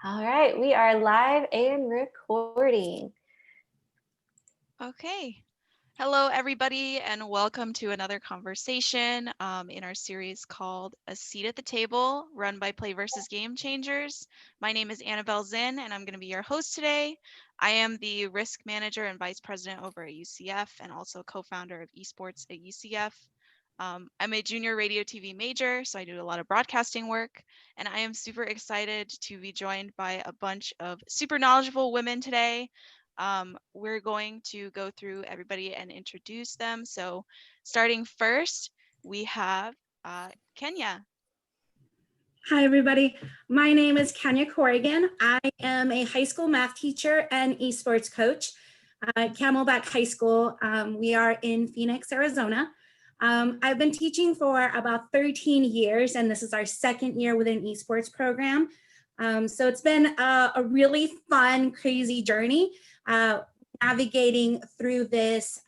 All right, we are live and recording. Okay. Hello, everybody, and welcome to another conversation in our series called A Seat at the Table, run by PlayVS Game Changers. My name is Annabelle Zinn, and I'm going to be your host today. I am the risk manager and vice president over at UCF and also co-founder of esports at UCF. I'm a junior radio TV major, so I do a lot of broadcasting work, and I am super excited to be joined by a bunch of super knowledgeable women today. We're going to go through everybody and introduce them. So starting first, we have Kenya. Hi, everybody. My name is Kenya Corrigan. I am a high school math teacher and esports coach at Camelback High School. We are in Phoenix, Arizona. I've been teaching for about 13 years, and this is our second year with an esports program. So it's been a really fun, crazy journey navigating through this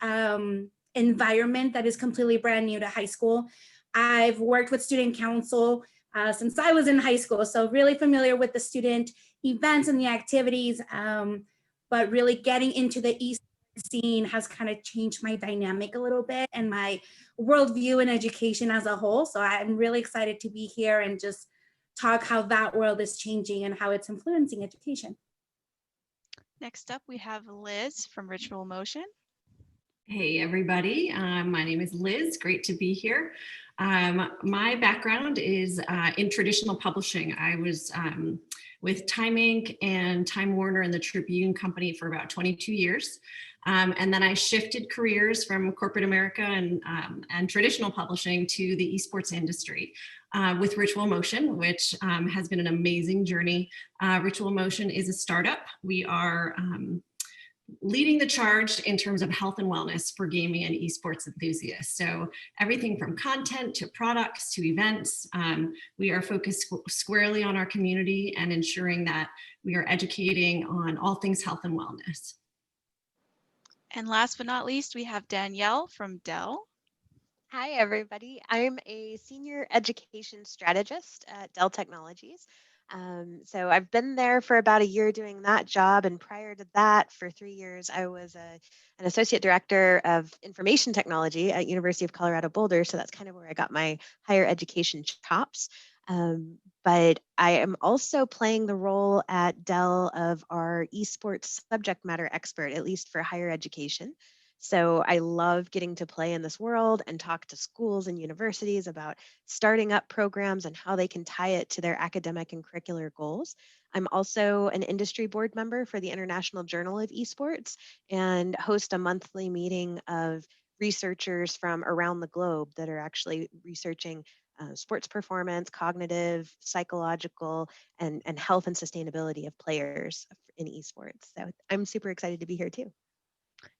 environment that is completely brand new to high school. I've worked with student council since I was in high school, so really familiar with the student events and the activities, but really getting into the esports scene has kind of changed my dynamic a little bit and my worldview in education as a whole. So I'm really excited to be here and just talk how that world is changing and how it's influencing education. Next up, we have Liz from Ritual Motion. Hey, everybody. My name is Liz. Great to be here. My background is in traditional publishing. I was with Time Inc. and Time Warner and the Tribune Company for about 22 years. And then I shifted careers from corporate America and traditional publishing to the esports industry with Ritual Motion, which has been an amazing journey. Ritual Motion is a startup. We are leading the charge in terms of health and wellness for gaming and esports enthusiasts. So everything from content to products to events, we are focused squarely on our community and ensuring that we are educating on all things health and wellness. And last but not least, we have Danielle from Dell. Hi, everybody. I'm a senior education strategist at Dell Technologies. So I've been there for about a year doing that job. And prior to that, for 3 years, I was an associate director of information technology at University of Colorado Boulder. So that's kind of where I got my higher education chops. But I am also playing the role at Dell of our esports subject matter expert, at least for higher education. So I love getting to play in this world and talk to schools and universities about starting up programs and how they can tie it to their academic and curricular goals. I'm also an industry board member for the International Journal of Esports and host a monthly meeting of researchers from around the globe that are actually researching sports performance, cognitive, psychological, and health and sustainability of players in esports. So I'm super excited to be here too.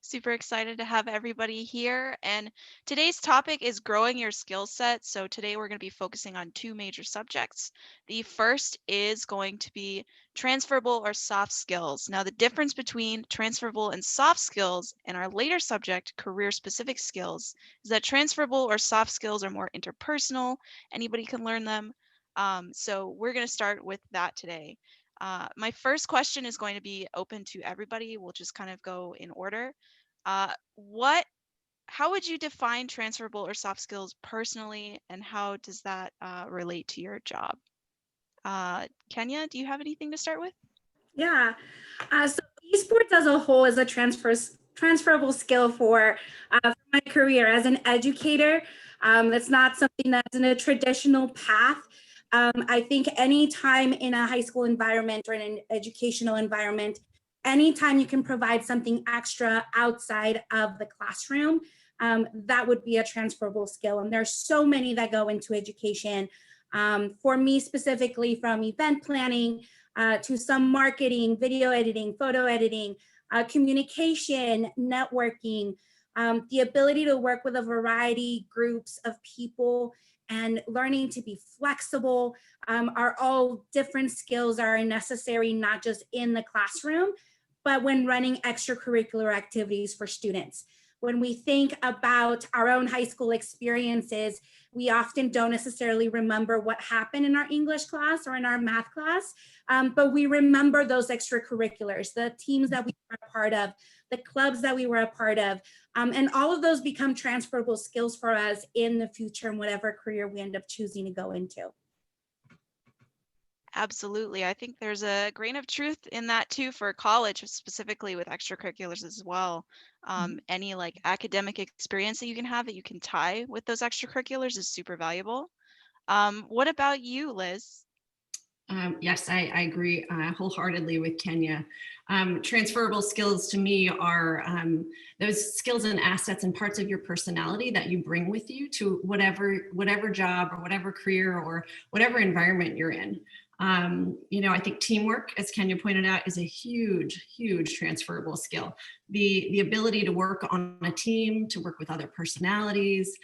Super excited to have everybody here. And today's topic is growing your skill set. So today we're going to be focusing on two major subjects. The first is going to be transferable or soft skills. Now, the difference between transferable and soft skills and our later subject, career-specific skills, is that transferable or soft skills are more interpersonal. Anybody can learn them. So we're going to start with that today. My first question is going to be open to everybody. We'll just kind of go in order. How would you define transferable or soft skills personally, and how does that relate to your job? Kenya, do you have anything to start with? Yeah, so esports as a whole is a transferable skill for my career as an educator. That's not something that's in a traditional path. I think anytime in a high school environment or in an educational environment, anytime you can provide something extra outside of the classroom, that would be a transferable skill. And there's so many that go into education. For me specifically, from event planning to some marketing, video editing, photo editing, communication, networking, the ability to work with a variety groups of people and learning to be flexible are all different skills that are necessary, not just in the classroom, but when running extracurricular activities for students. When we think about our own high school experiences, We often don't necessarily remember what happened in our English class or in our math class, but we remember those extracurriculars, the teams that we were a part of, the clubs that we were a part of, and all of those become transferable skills for us in the future in whatever career we end up choosing to go into. Absolutely. I think there's a grain of truth in that too for college, specifically with extracurriculars as well. Any like academic experience that you can have that you can tie with those extracurriculars is super valuable. What about you, Liz? Yes, I agree wholeheartedly with Kenya. Transferable skills to me are those skills and assets and parts of your personality that you bring with you to whatever job or whatever career or whatever environment you're in. I think teamwork, as Kenya pointed out, is a huge transferable skill. The ability to work on a team, to work with other personalities.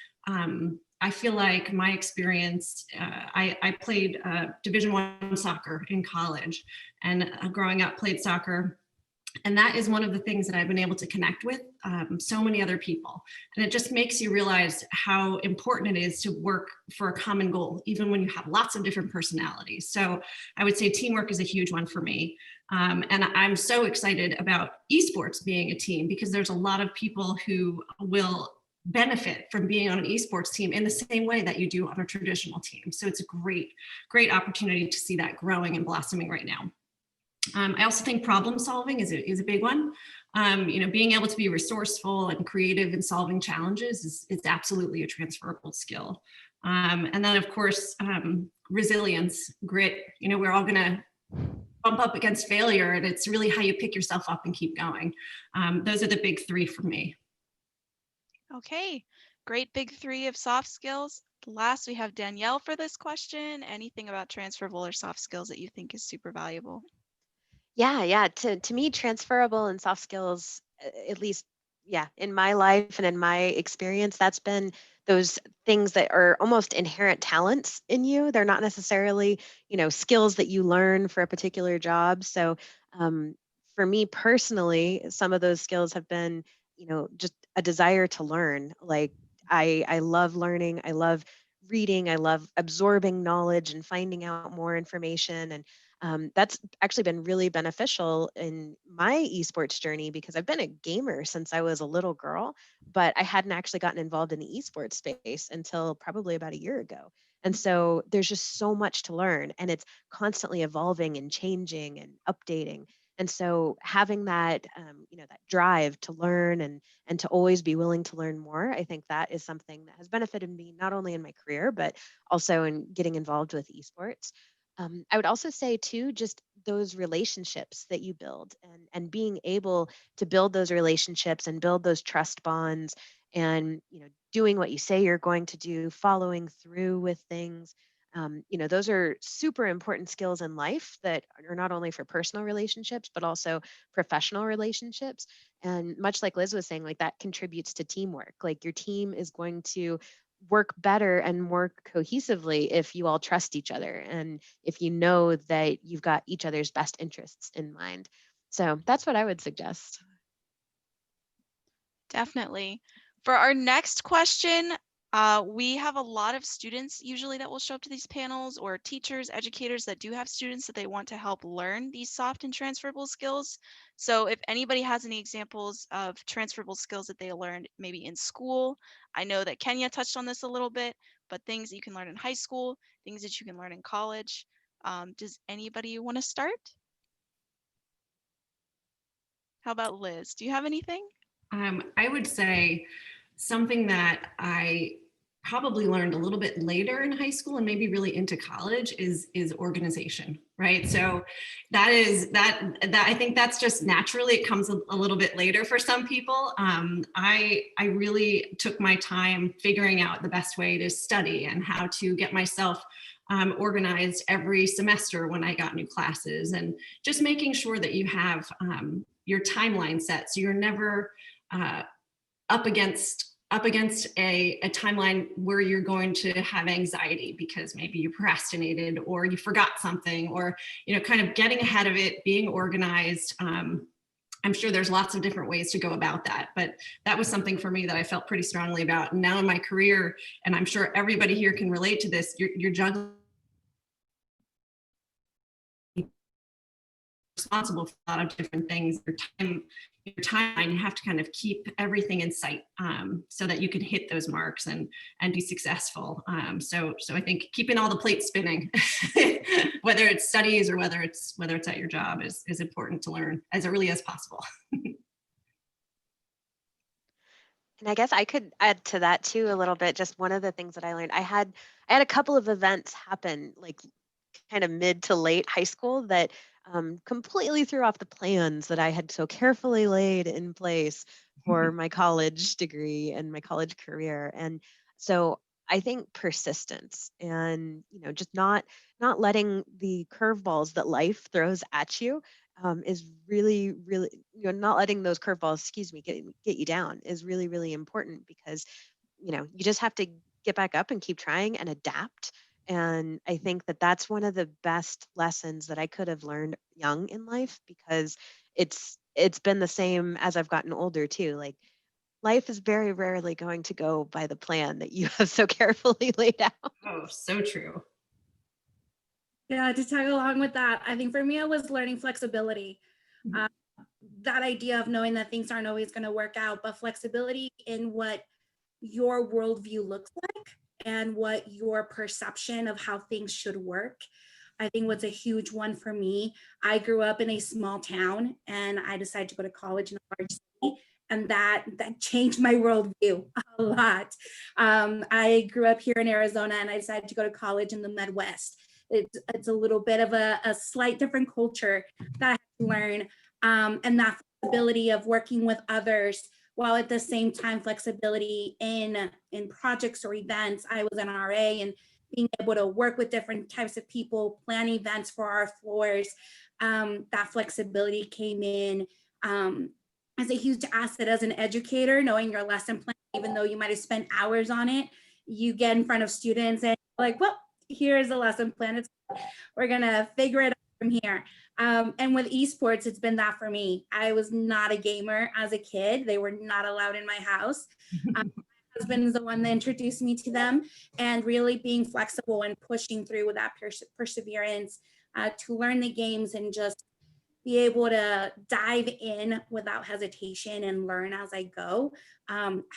I feel like my experience, I played Division I soccer in college, and growing up played soccer. And that is one of the things that I've been able to connect with so many other people. And it just makes you realize how important it is to work for a common goal, even when you have lots of different personalities. So I would say teamwork is a huge one for me. And I'm so excited about esports being a team, because there's a lot of people who will benefit from being on an esports team in the same way that you do on a traditional team. So it's a great opportunity to see that growing and blossoming right now. I also think problem solving is a big one. Being able to be resourceful and creative in solving challenges is absolutely a transferable skill. And then of course, resilience, grit, we're all gonna bump up against failure, and it's really how you pick yourself up and keep going. Those are the big three for me. Okay, great big three of soft skills. Last, we have Danielle for this question. Anything about transferable or soft skills that you think is super valuable? Yeah. To me, transferable and soft skills, at least, in my life and in my experience, that's been those things that are almost inherent talents in you. They're not necessarily, skills that you learn for a particular job. So, for me personally, some of those skills have been, just a desire to learn. Like I love learning. I love reading. I love absorbing knowledge and finding out more information. And that's actually been really beneficial in my esports journey, because I've been a gamer since I was a little girl, but I hadn't actually gotten involved in the esports space until probably about a year ago. And so there's just so much to learn, and it's constantly evolving and changing and updating. And so having that, that drive to learn and to always be willing to learn more, I think that is something that has benefited me not only in my career, but also in getting involved with esports. I would also say too, just those relationships that you build, and being able to build those relationships and build those trust bonds, and doing what you say you're going to do, following through with things. Those are super important skills in life that are not only for personal relationships, but also professional relationships. And much like Liz was saying, like that contributes to teamwork. Like your team is going to work better and more cohesively if you all trust each other, and if you know that you've got each other's best interests in mind. So that's what I would suggest. Definitely. For our next question, we have a lot of students usually that will show up to these panels, or teachers, educators that do have students that they want to help learn these soft and transferable skills. So if anybody has any examples of transferable skills that they learned maybe in school, I know that Kenya touched on this a little bit, but things that you can learn in high school, things that you can learn in college. Does anybody want to start? How about Liz? Do you have anything? I would say something that I probably learned a little bit later in high school and maybe really into college is organization, right? So that I think that's just naturally, it comes a little bit later for some people. I really took my time figuring out the best way to study and how to get myself organized every semester when I got new classes, and just making sure that you have your timeline set, so you're never up against a timeline where you're going to have anxiety because maybe you procrastinated or you forgot something, or kind of getting ahead of it, being organized. I'm sure there's lots of different ways to go about that, but that was something for me that I felt pretty strongly about. And now in my career, and I'm sure everybody here can relate to this, you're juggling, responsible for a lot of different things. Your timeline, you have to kind of keep everything in sight so that you can hit those marks and be successful. So I think keeping all the plates spinning, whether it's studies or whether it's at your job, is important to learn as early as possible. And I guess I could add to that too a little bit. Just one of the things that I learned, I had a couple of events happen like kind of mid to late high school that completely threw off the plans that I had so carefully laid in place for my college degree and my college career. And so I think persistence and, just not letting the curveballs that life throws at you is really, really, not letting those curveballs, get you down is really, really important, because, you just have to get back up and keep trying and adapt. And I think that that's one of the best lessons that I could have learned young in life, because it's been the same as I've gotten older too. Like, life is very rarely going to go by the plan that you have so carefully laid out. Oh, so true. Yeah, to tag along with that, I think for me, it was learning flexibility. That idea of knowing that things aren't always going to work out, but flexibility in what your worldview looks like and what your perception of how things should work, I think was a huge one for me. I grew up in a small town and I decided to go to college in a large city, and that changed my worldview a lot. I grew up here in Arizona and I decided to go to college in the Midwest. It's a little bit of a slight different culture that I had to learn, and that flexibility of working with others, while at the same time flexibility in projects or events. I was an RA, and being able to work with different types of people, plan events for our floors, that flexibility came in as a huge asset as an educator, knowing your lesson plan, even though you might have spent hours on it. You get in front of students and like, well, here's the lesson plan. We're gonna figure it out from here. And with esports, it's been that for me. I was not a gamer as a kid. They were not allowed in my house. My husband is the one that introduced me to them, and really being flexible and pushing through with that perseverance to learn the games and just be able to dive in without hesitation and learn as I go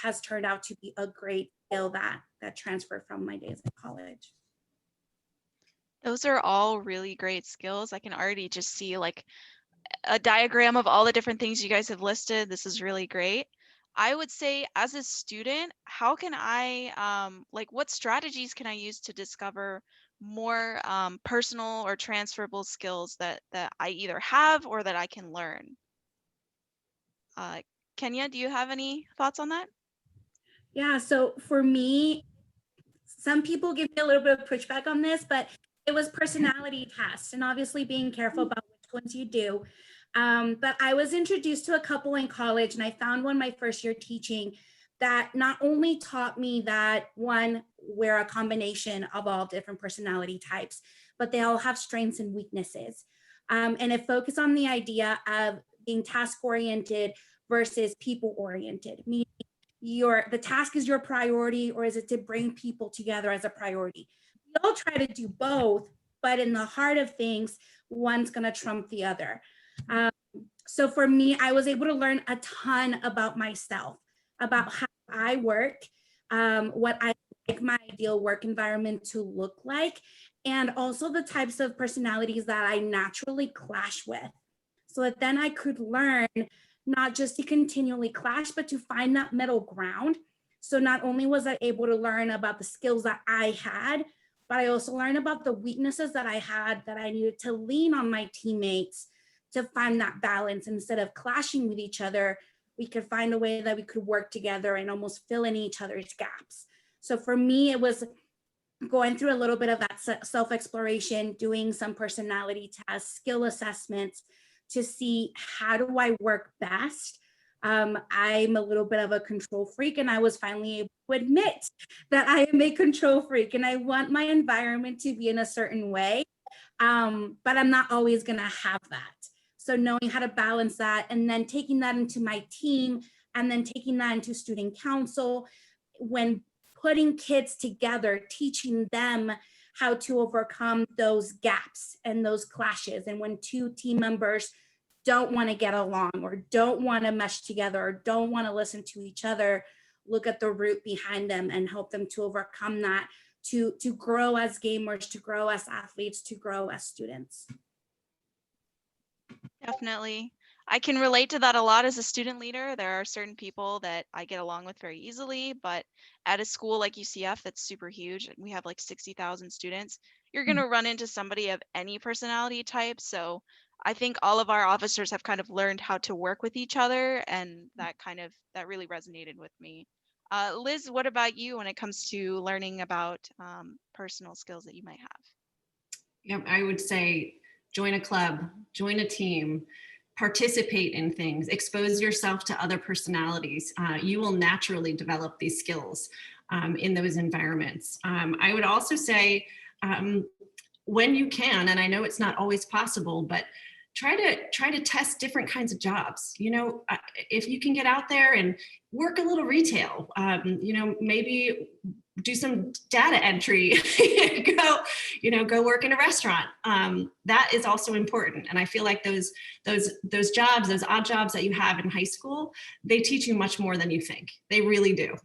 has turned out to be a great skill that transferred from my days in college. Those are all really great skills. I can already just see like a diagram of all the different things you guys have listed. This is really great. I would say, as a student, how can I, what strategies can I use to discover more personal or transferable skills that I either have or that I can learn? Kenya, do you have any thoughts on that? Yeah, so for me, some people give me a little bit of pushback on this, but it was personality tests, and obviously being careful about which ones you do. But I was introduced to a couple in college, and I found one my first year teaching that not only taught me that, one, we're a combination of all different personality types, but they all have strengths and weaknesses. And it focused on the idea of being task-oriented versus people-oriented, meaning the task is your priority, or is it to bring people together as a priority? We all try to do both, but in the heart of things, one's going to trump the other. So for me, I was able to learn a ton about myself, about how I work, what I like my ideal work environment to look like, and also the types of personalities that I naturally clash with, so that then I could learn not just to continually clash, but to find that middle ground. So not only was I able to learn about the skills that I had, but I also learned about the weaknesses that I had, that I needed to lean on my teammates to find that balance. Instead of clashing with each other, we could find a way that we could work together and almost fill in each other's gaps. So for me, it was going through a little bit of that self-exploration, doing some personality tests, skill assessments to see, how do I work best? I'm a little bit of a control freak, and I was finally able to admit that I am a control freak and I want my environment to be in a certain way, but I'm not always gonna have that. So knowing how to balance that and then taking that into my team and then taking that into student council, when putting kids together, teaching them how to overcome those gaps and those clashes. And when two team members don't want to get along or don't want to mesh together or don't want to listen to each other, look at the root behind them and help them to overcome that, to grow as gamers, to grow as athletes, to grow as students. Definitely. I can relate to that a lot as a student leader. There are certain people that I get along with very easily, but at a school like UCF that's super huge, and we have like 60,000 students, you're going to run into somebody of any personality type. So I think all of our officers have kind of learned how to work with each other, and that really resonated with me. Liz, what about you when it comes to learning about personal skills that you might have? Yep, I would say join a club, join a team, participate in things, expose yourself to other personalities. You will naturally develop these skills in those environments. I would also say when you can, and I know it's not always possible, but try to test different kinds of jobs. You know, if you can get out there and work a little retail, you know, maybe do some data entry, go work in a restaurant. That is also important. And I feel like those jobs, those odd jobs that you have in high school, they teach you much more than you think. They really do.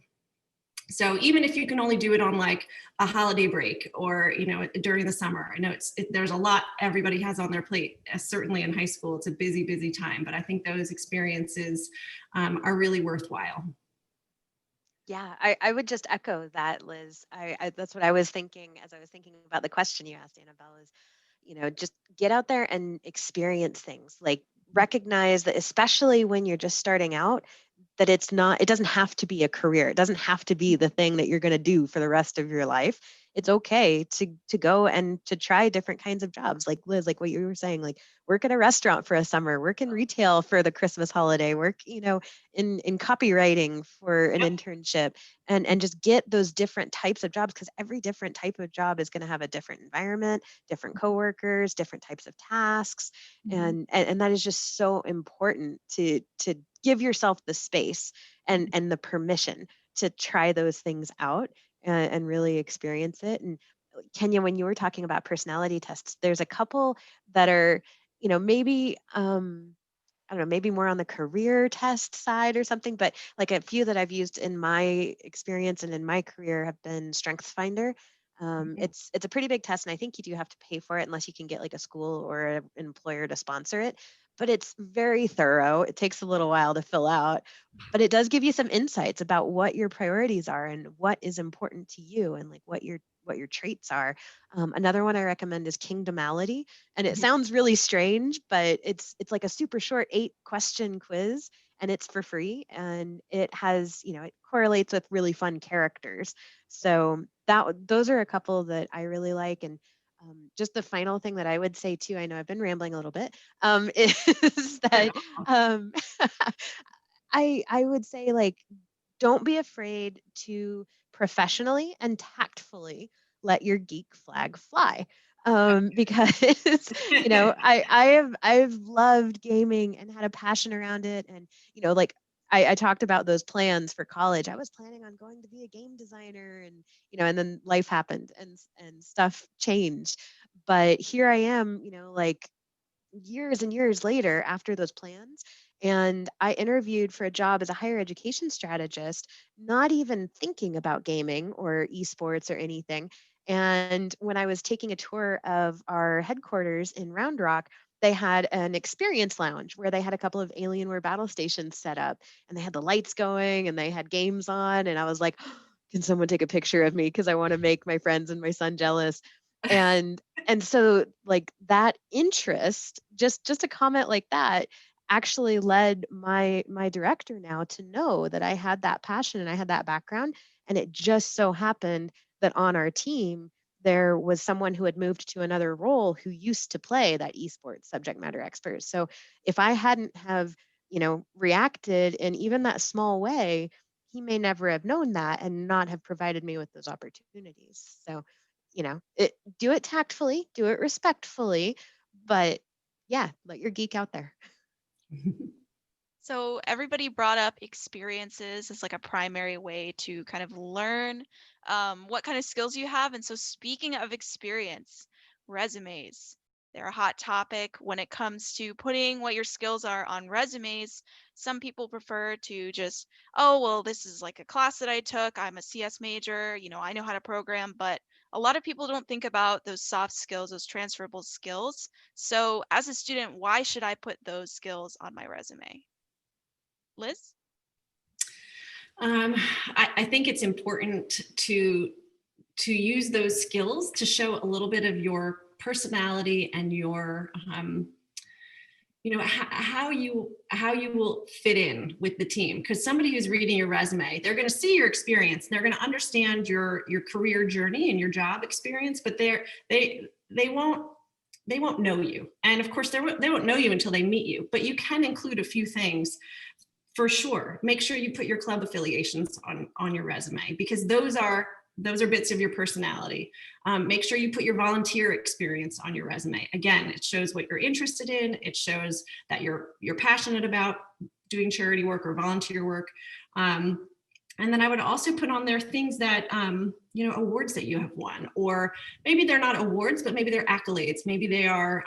So even if you can only do it on like a holiday break or, you know, during the summer, I know there's a lot everybody has on their plate. Certainly in high school, it's a busy, busy time, but I think those experiences are really worthwhile. Yeah, I would just echo that, Liz. I that's what I was thinking as I was thinking about the question you asked, Annabelle, is, you know, just get out there and experience things. Like recognize that, especially when you're just starting out, that it doesn't have to be a career. It doesn't have to be the thing that you're going to do for the rest of your life. It's okay to go and to try different kinds of jobs, like Liz, like what you were saying, like work at a restaurant for a summer, work in retail for the Christmas holiday, work, you know, in copywriting for an internship, and just get those different types of jobs, because every different type of job is going to have a different environment, different coworkers, different types of tasks. And that is just so important to give yourself the space and the permission to try those things out and really experience it. And Kenya, when you were talking about personality tests, there's a couple that are, you know, maybe I don't know, maybe more on the career test side or something, but like a few that I've used in my experience and in my career have been StrengthsFinder. It's a pretty big test, and I think you do have to pay for it unless you can get like a school or an employer to sponsor it. But it's very thorough. It takes a little while to fill out, but it does give you some insights about what your priorities are and what is important to you, and like what your traits are. Another one I recommend is Kingdomality, and it sounds really strange, but it's like a super short 8-question quiz, and it's for free, and it has, you know, it correlates with really fun characters. So those are a couple that I really like. And just the final thing that I would say too, I know I've been rambling a little bit, is that I would say, like, don't be afraid to professionally and tactfully let your geek flag fly. Because you know, I've loved gaming and had a passion around it. And you know, like I talked about those plans for college. I was planning on going to be a game designer, and you know, and then life happened and stuff changed. But here I am, you know, like years and years later after those plans. And I interviewed for a job as a higher education strategist, not even thinking about gaming or esports or anything. And when I was taking a tour of our headquarters in Round Rock, they had an experience lounge where they had a couple of Alienware battle stations set up, and they had the lights going and they had games on. And I was like, can someone take a picture of me? Because I want to make my friends and my son jealous. And so like that interest, just a comment like that actually led my director now to know that I had that passion and I had that background. And it just so happened that on our team there was someone who had moved to another role who used to play that esports subject matter expert. So if I hadn't have, you know, reacted in even that small way, he may never have known that and not have provided me with those opportunities. So, you know, do it tactfully, do it respectfully, but yeah, let your geek out there. So everybody brought up experiences as like a primary way to kind of learn what kind of skills you have. And so speaking of experience, resumes, they're a hot topic when it comes to putting what your skills are on resumes. Some people prefer to just, oh, well, this is like a class that I took. I'm a CS major, I know how to program, but a lot of people don't think about those soft skills, those transferable skills. So as a student, why should I put those skills on my resume? Liz? I think it's important to use those skills to show a little bit of your personality and your how you will fit in with the team, because somebody who's reading your resume, they're going to see your experience, they're going to understand your career journey and your job experience, but they won't know you, and of course they won't know you until they meet you. But you can include a few things. For sure, make sure you put your club affiliations on your resume, because those are bits of your personality. Make sure you put your volunteer experience on your resume. Again, it shows what you're interested in. It shows that you're passionate about doing charity work or volunteer work. And then I would also put on there things that, awards that you have won, or maybe they're not awards, but maybe they're accolades. Maybe they are,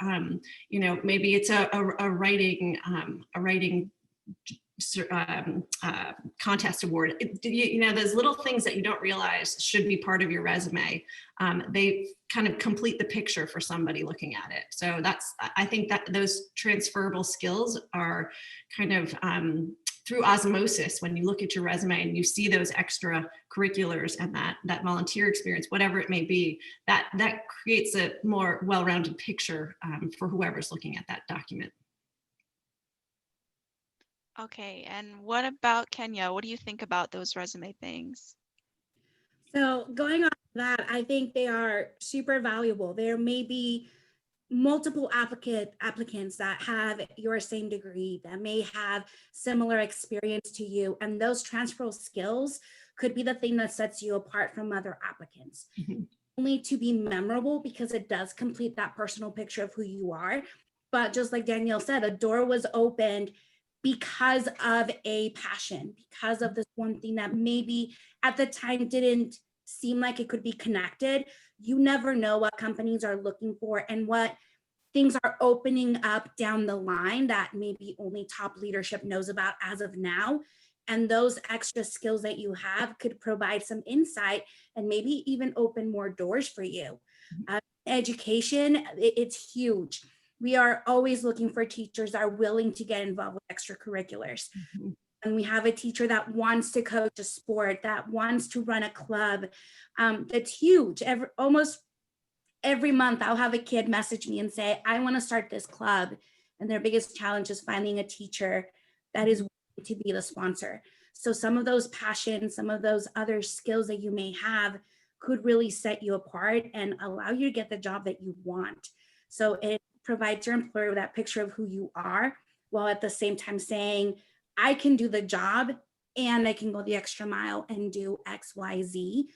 maybe it's a writing contest award. Those little things that you don't realize should be part of your resume. They kind of complete the picture for somebody looking at it. So I think that those transferable skills are kind of through osmosis. When you look at your resume and you see those extra curriculars and that volunteer experience, whatever it may be, that creates a more well-rounded picture for whoever's looking at that document. Okay, and what about Kenya? What do you think about those resume things? So going on that, I think they are super valuable. There may be multiple applicants that have your same degree, that may have similar experience to you, and those transferable skills could be the thing that sets you apart from other applicants. Mm-hmm. Only to be memorable, because it does complete that personal picture of who you are. But just like Danielle said, a door was opened because of a passion, because of this one thing that maybe at the time didn't seem like it could be connected. You never know what companies are looking for and what things are opening up down the line that maybe only top leadership knows about as of now. And those extra skills that you have could provide some insight and maybe even open more doors for you. Education, it's huge. We are always looking for teachers that are willing to get involved with extracurriculars. Mm-hmm. And we have a teacher that wants to coach a sport, that wants to run a club. That's huge. Almost every month I'll have a kid message me and say, I want to start this club. And their biggest challenge is finding a teacher that is willing to be the sponsor. So some of those passions, some of those other skills that you may have could really set you apart and allow you to get the job that you want. So it provides your employer with that picture of who you are, while at the same time saying, I can do the job and I can go the extra mile and do X, Y, Z.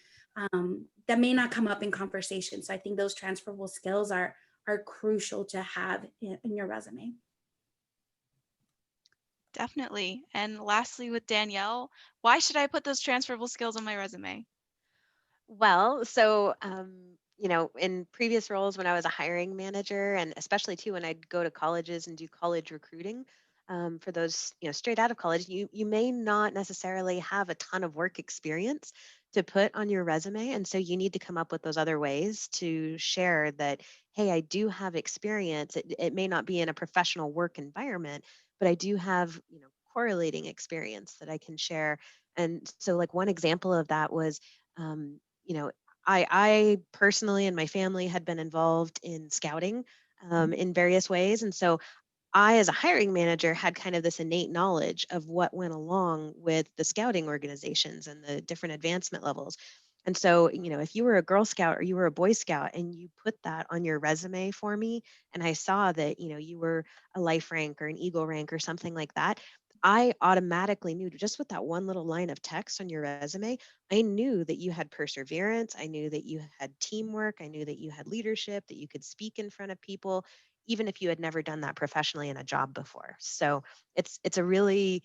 That may not come up in conversation. So I think those transferable skills are crucial to have in your resume. Definitely. And lastly, with Danielle, why should I put those transferable skills on my resume? Well, so, in previous roles when I was a hiring manager, and especially too when I'd go to colleges and do college recruiting, for those, straight out of college, you may not necessarily have a ton of work experience to put on your resume. And so you need to come up with those other ways to share that, hey, I do have experience. It may not be in a professional work environment, but I do have, correlating experience that I can share. And so like one example of that was, you know, I personally and my family had been involved in scouting in various ways. And so I, as a hiring manager, had kind of this innate knowledge of what went along with the scouting organizations and the different advancement levels. And so, if you were a Girl Scout or you were a Boy Scout and you put that on your resume for me, and I saw that, you were a life rank or an Eagle rank or something like that, I automatically knew just with that one little line of text on your resume, I knew that you had perseverance. I knew that you had teamwork. I knew that you had leadership, that you could speak in front of people. even if you had never done that professionally in a job before. So it's a really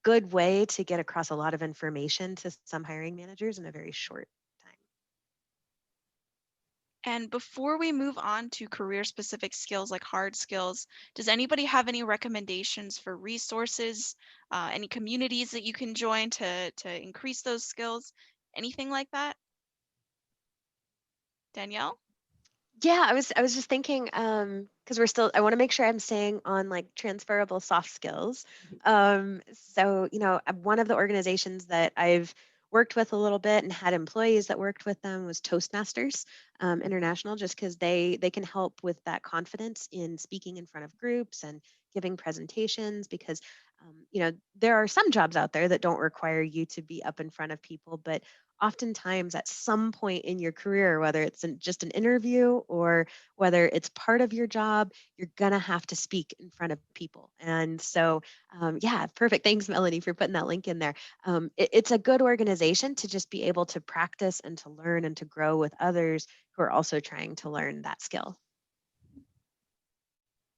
good way to get across a lot of information to some hiring managers in a very short time. And before we move on to career-specific skills like hard skills, does anybody have any recommendations for resources, any communities that you can join to increase those skills, anything like that? Danielle? Yeah, I was just thinking, because I want to make sure I'm staying on like transferable soft skills. So, one of the organizations that I've worked with a little bit and had employees that worked with them was Toastmasters International, just because they can help with that confidence in speaking in front of groups and giving presentations, because there are some jobs out there that don't require you to be up in front of people, but oftentimes at some point in your career, whether it's just an interview or whether it's part of your job, you're gonna have to speak in front of people. And so, yeah, perfect. Thanks, Melanie, for putting that link in there. It's a good organization to just be able to practice and to learn and to grow with others who are also trying to learn that skill.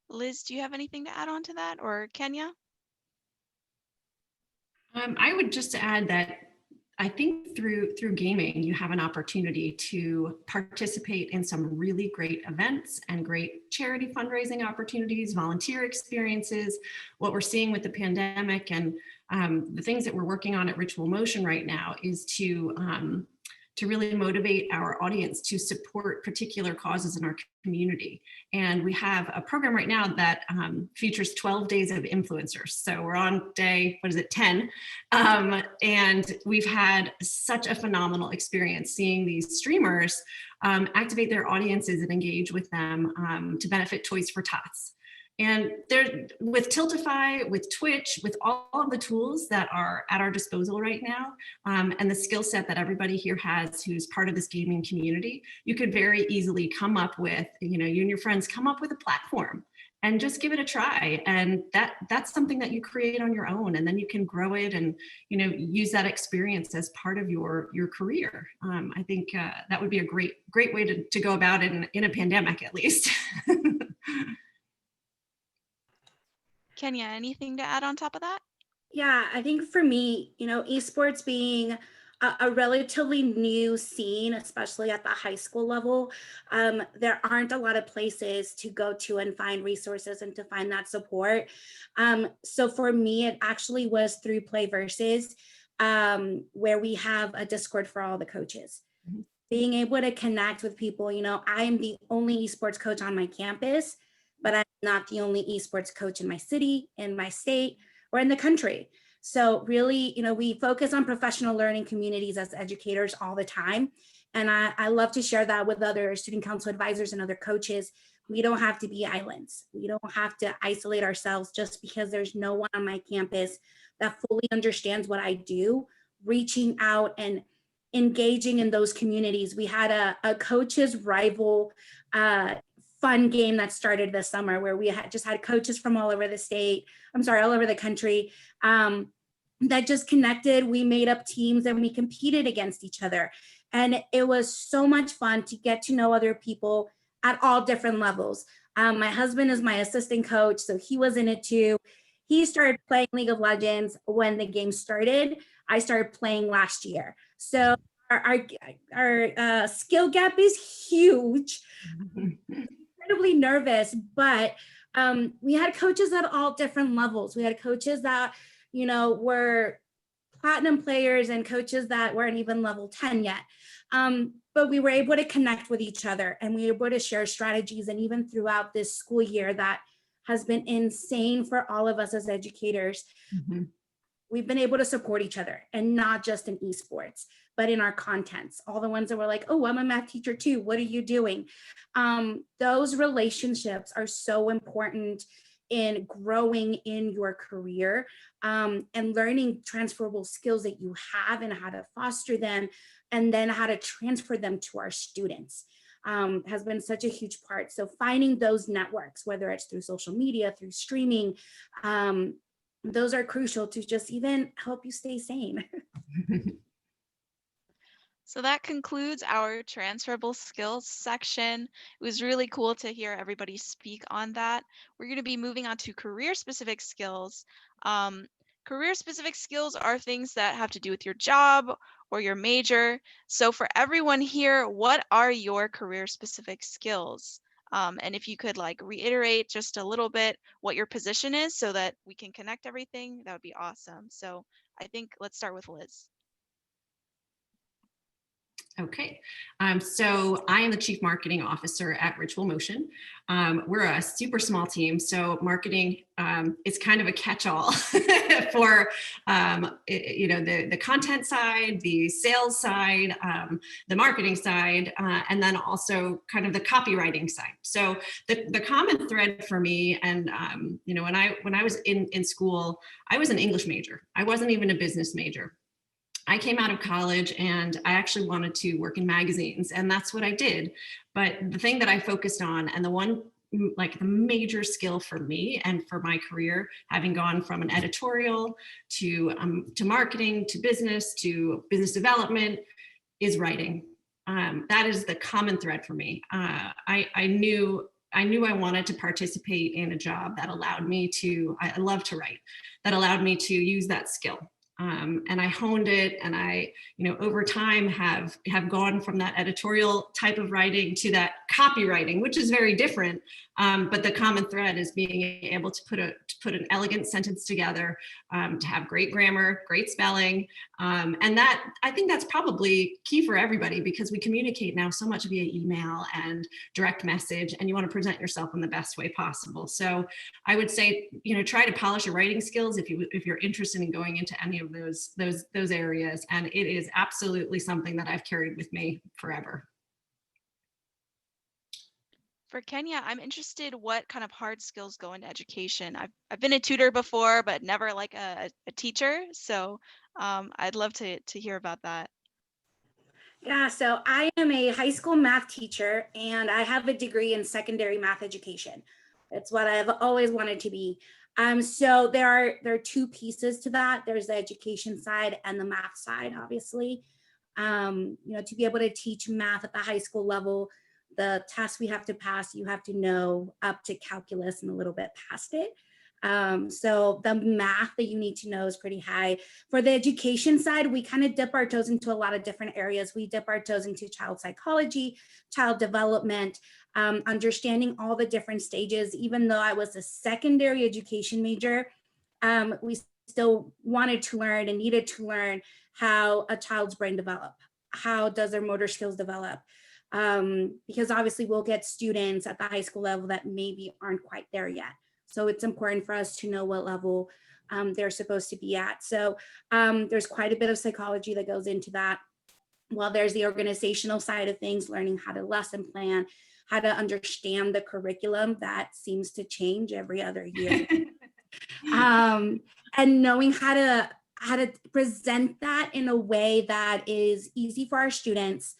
Liz, do you have anything to add on to that, or Kenya? I would just add that I think through gaming, you have an opportunity to participate in some really great events and great charity fundraising opportunities, volunteer experiences. What we're seeing with the pandemic and the things that we're working on at Ritual Motion right now is to really motivate our audience to support particular causes in our community. And we have a program right now that features 12 days of influencers. So we're on day, 10? And we've had such a phenomenal experience seeing these streamers activate their audiences and engage with them to benefit Toys for Tots. And there, with Tiltify, with Twitch, with all of the tools that are at our disposal right now, and the skill set that everybody here has who's part of this gaming community, you could very easily come up with, you and your friends come up with a platform and just give it a try. And that's something that you create on your own, and then you can grow it and use that experience as part of your career. I think that would be a great way to go about it in a pandemic, at least. Kenya, anything to add on top of that? Yeah, I think for me, esports being a relatively new scene, especially at the high school level, there aren't a lot of places to go to and find resources and to find that support. So for me, it actually was through PlayVS, where we have a Discord for all the coaches. Mm-hmm. Being able to connect with people, I'm the only esports coach on my campus, but I'm not the only esports coach in my city, in my state, or in the country. So really, we focus on professional learning communities as educators all the time. And I love to share that with other student council advisors and other coaches. We don't have to be islands. We don't have to isolate ourselves just because there's no one on my campus that fully understands what I do. Reaching out and engaging in those communities. We had a coaches rival fun game that started this summer where we just had coaches from all over the country that just connected. We made up teams and we competed against each other. And it was so much fun to get to know other people at all different levels. My husband is my assistant coach, so he was in it too. He started playing League of Legends when the game started. I started playing last year. So our skill gap is huge. Incredibly nervous, but we had coaches at all different levels. We had coaches that, were platinum players and coaches that weren't even level 10 yet. But we were able to connect with each other and we were able to share strategies. And even throughout this school year that has been insane for all of us as educators, mm-hmm. We've been able to support each other, and not just in esports, but in our contents. All the ones that were like, oh, I'm a math teacher too. What are you doing? Those relationships are so important in growing in your career and learning transferable skills that you have and how to foster them, and then how to transfer them to our students. Has been such a huge part. So finding those networks, whether it's through social media, through streaming, those are crucial to just even help you stay sane. So that concludes our transferable skills section. It was really cool to hear everybody speak on that. We're going to be moving on to career-specific skills. Career-specific skills are things that have to do with your job or your major. So for everyone here, what are your career-specific skills? And if you could like reiterate just a little bit what your position is so that we can connect everything, that would be awesome. So I think let's start with Liz. Okay, so I am the Chief Marketing Officer at Ritual Motion. We're a super small team, so marketing is kind of a catch-all for the content side, the sales side, the marketing side, and then also kind of the copywriting side. So the common thread for me, and when I was in school, I was an English major. I wasn't even a business major. I came out of college and I actually wanted to work in magazines, and that's what I did. But the thing that I focused on, and the major skill for me and for my career, having gone from an editorial to marketing, to business development, is writing. That is the common thread for me. I knew I wanted to participate in a job that allowed me to, I love to write, that allowed me to use that skill. And I honed it, and I, over time have gone from that editorial type of writing to that copywriting, which is very different. But the common thread is being able to put an elegant sentence together, to have great grammar, great spelling. And that, I think that's probably key for everybody, because we communicate now so much via email and direct message, and you want to present yourself in the best way possible. So I would say, try to polish your writing skills if you're interested in going into any of those areas. And it is absolutely something that I've carried with me forever. For Kenya, I'm interested what kind of hard skills go into education. I've been a tutor before, but never like a teacher. So I'd love to hear about that. Yeah, so I am a high school math teacher, and I have a degree in secondary math education. It's what I've always wanted to be. So there are two pieces to that. There's the education side and the math side, obviously. To be able to teach math at the high school level, the tests we have to pass, you have to know up to calculus and a little bit past it. So the math that you need to know is pretty high. For the education side, we kind of dip our toes into a lot of different areas. We dip our toes into child psychology, child development, understanding all the different stages. Even though I was a secondary education major, we still wanted to learn and needed to learn how a child's brain develop. How does their motor skills develop? Because obviously we'll get students at the high school level that maybe aren't quite there yet. So it's important for us to know what level they're supposed to be at. So there's quite a bit of psychology that goes into that. Well, there's the organizational side of things, learning how to lesson plan, how to understand the curriculum that seems to change every other year. And knowing how to present that in a way that is easy for our students,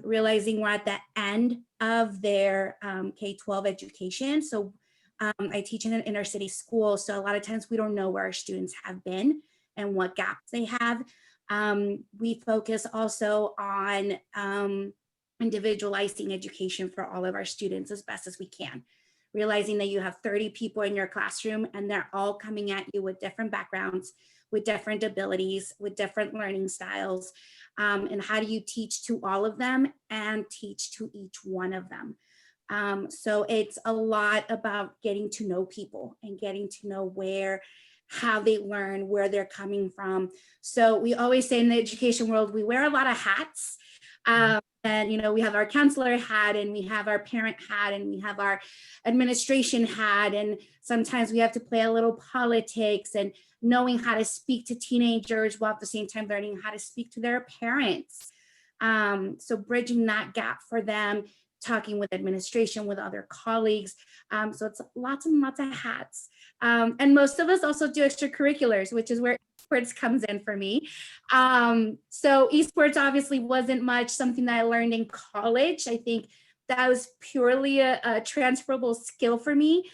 realizing we're at the end of their K-12 education. So I teach in an inner city school, so a lot of times we don't know where our students have been and what gaps they have. We focus also on individualizing education for all of our students as best as we can, realizing that you have 30 people in your classroom and they're all coming at you with different backgrounds, with different abilities, with different learning styles. And how do you teach to all of them and teach to each one of them? So it's a lot about getting to know people and getting to know how they learn, where they're coming from. So we always say in the education world, we wear a lot of hats. And, we have our counselor hat, and we have our parent hat, and we have our administration hat. And sometimes we have to play a little politics and knowing how to speak to teenagers while at the same time learning how to speak to their parents. So bridging that gap for them, talking with administration, with other colleagues. So it's lots and lots of hats. And most of us also do extracurriculars, which is where esports comes in for me. So esports obviously wasn't much something that I learned in college. I think that was purely a transferable skill for me.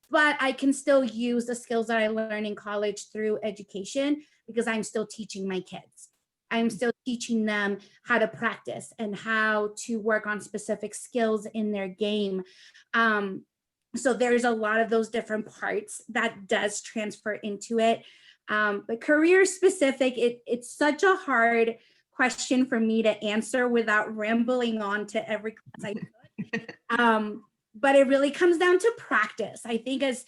But I can still use the skills that I learned in college through education, because I'm still teaching my kids. I'm still teaching them how to practice and how to work on specific skills in their game. So there's a lot of those different parts that does transfer into it. But career specific, it's such a hard question for me to answer without rambling on to every class I could. But it really comes down to practice. I think as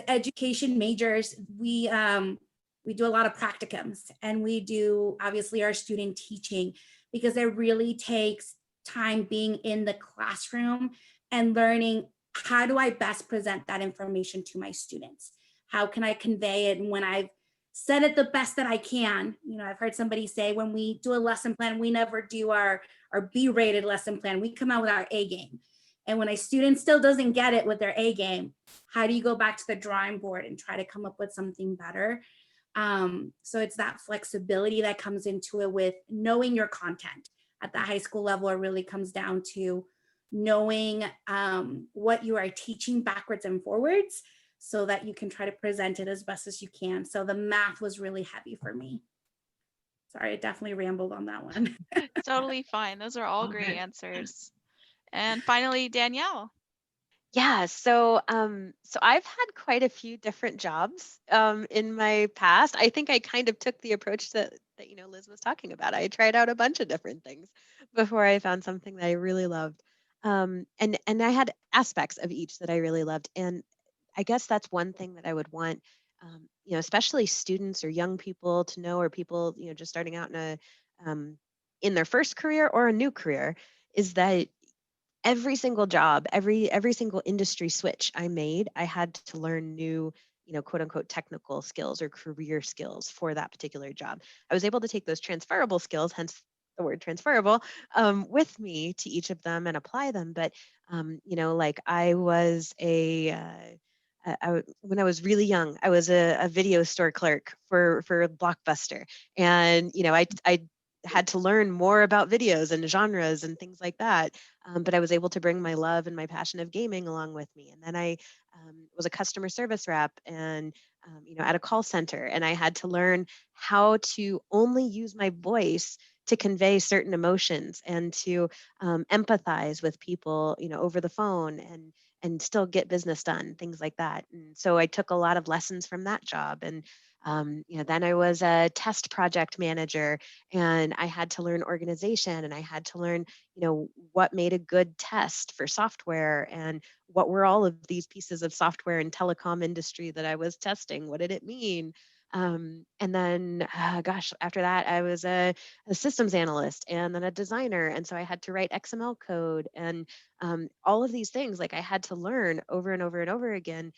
education majors, we do a lot of practicums, and we do obviously our student teaching, because it really takes time being in the classroom and learning, how do I best present that information to my students? How can I convey it? And when I've said it the best that I can, I've heard somebody say, when we do a lesson plan, we never do our B-rated lesson plan. We come out with our A game. And when a student still doesn't get it with their A game, how do you go back to the drawing board and try to come up with something better? So it's that flexibility that comes into it with knowing your content. At the high school level, it really comes down to knowing what you are teaching backwards and forwards, so that you can try to present it as best as you can. So the math was really heavy for me. Sorry, I definitely rambled on that one. Totally fine. Those are all great answers. And finally, Danielle. Yeah, so I've had quite a few different jobs in my past. I think I kind of took the approach that Liz was talking about. I tried out a bunch of different things before I found something that I really loved. And I had aspects of each that I really loved. And I guess that's one thing that I would want, especially students or young people to know, or people, just starting out in their first career or a new career, is that every single job, every single industry switch I made, I had to learn new, quote unquote, technical skills or career skills for that particular job. I was able to take those transferable skills, hence the word transferable, with me to each of them and apply them. But, like I was when I was really young, I was a video store clerk for Blockbuster. And, I had to learn more about videos and genres and things like that. But I was able to bring my love and my passion of gaming along with me. And then I was a customer service rep and, at a call center. And I had to learn how to only use my voice to convey certain emotions and to empathize with people, over the phone and still get business done, things like that. And so I took a lot of lessons from that job. And then I was a test project manager, and I had to learn organization, and I had to learn, what made a good test for software, and what were all of these pieces of software and telecom industry that I was testing. What did it mean? And then, after that, I was a systems analyst and then a designer. And so I had to write XML code and all of these things. Like I had to learn over and over and over again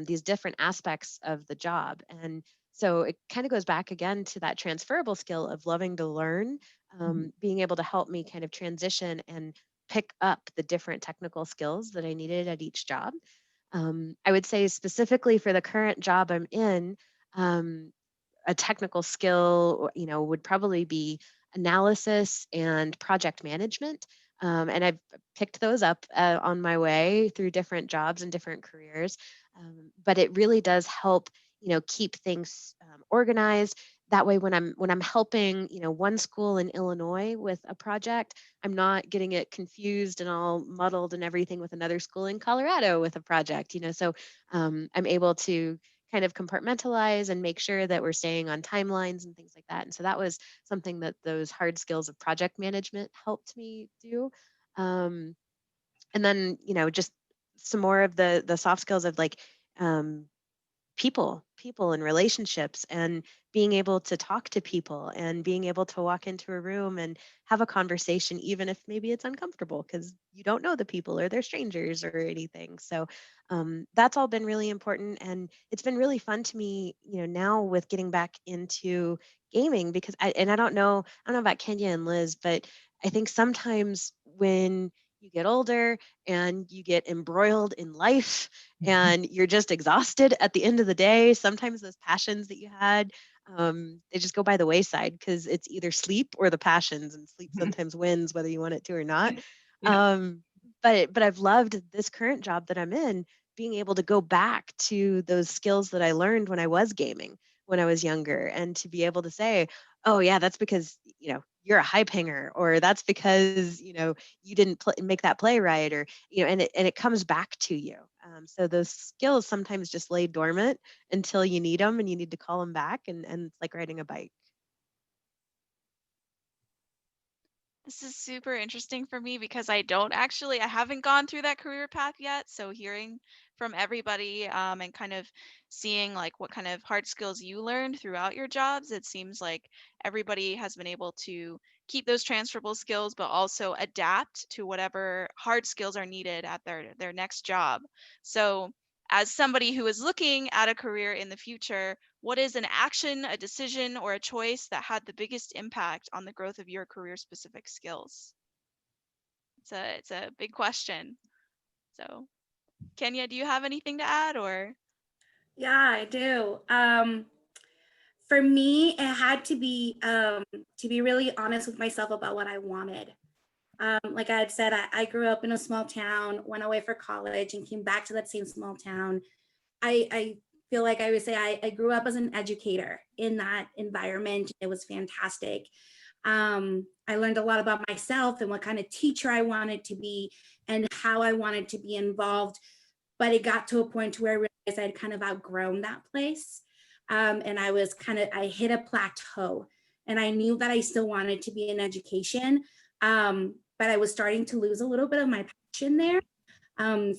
these different aspects of the job. And so it kind of goes back again to that transferable skill of loving to learn, being able to help me kind of transition and pick up the different technical skills that I needed at each job. I would say specifically for the current job I'm in, a technical skill, would probably be analysis and project management. And I've picked those up on my way through different jobs and different careers. But it really does help, keep things organized. That way, when I'm helping, one school in Illinois with a project, I'm not getting it confused and all muddled and everything with another school in Colorado with a project. So I'm able to kind of compartmentalize and make sure that we're staying on timelines and things like that. And so that was something that those hard skills of project management helped me do. And then, just some more of the soft skills of like people and relationships, and being able to talk to people and being able to walk into a room and have a conversation, even if maybe it's uncomfortable because you don't know the people or they're strangers or anything. So that's all been really important. And it's been really fun to me, now with getting back into gaming, because I don't know about Kenya and Liz, but I think sometimes when you get older and you get embroiled in life and you're just exhausted at the end of the day, sometimes those passions that you had, they just go by the wayside because it's either sleep or the passions, and sleep sometimes wins whether you want it to or not. Yeah. But I've loved this current job that I'm in, being able to go back to those skills that I learned when I was gaming when I was younger, and to be able to say, oh yeah, that's because, you're a hype hanger, or that's because, you didn't make that play right, or, and it comes back to you. So those skills sometimes just lay dormant until you need them and you need to call them back. And it's like riding a bike. This is super interesting for me because I haven't gone through that career path yet. So hearing from everybody and kind of seeing like what kind of hard skills you learned throughout your jobs, it seems like everybody has been able to keep those transferable skills, but also adapt to whatever hard skills are needed at their next job. So as somebody who is looking at a career in the future, what is an action, a decision, or a choice that had the biggest impact on the growth of your career-specific skills? It's a big question. So, Kenya, do you have anything to add, or? Yeah, I do. For me, it had to be really honest with myself about what I wanted. Like I had said, I grew up in a small town, went away for college, and came back to that same small town. I feel like I would say I grew up as an educator in that environment. It was fantastic. I learned a lot about myself and what kind of teacher I wanted to be and how I wanted to be involved. But it got to a point where I realized I'd kind of outgrown that place. And I hit a plateau, and I knew that I still wanted to be in education. But I was starting to lose a little bit of my passion there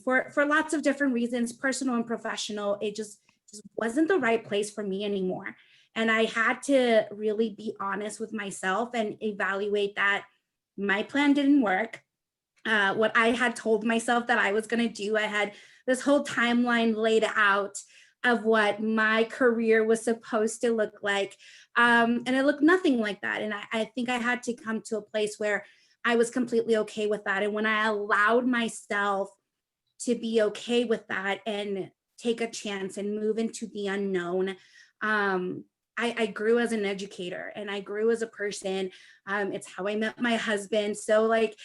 for lots of different reasons, personal and professional. It just wasn't the right place for me anymore. And I had to really be honest with myself and evaluate that my plan didn't work. What I had told myself that I was going to do, I had this whole timeline laid out of what my career was supposed to look like. And it looked nothing like that. And I think I had to come to a place where I was completely okay with that. And when I allowed myself to be okay with that and take a chance and move into the unknown, I grew as an educator and I grew as a person. It's how I met my husband. So like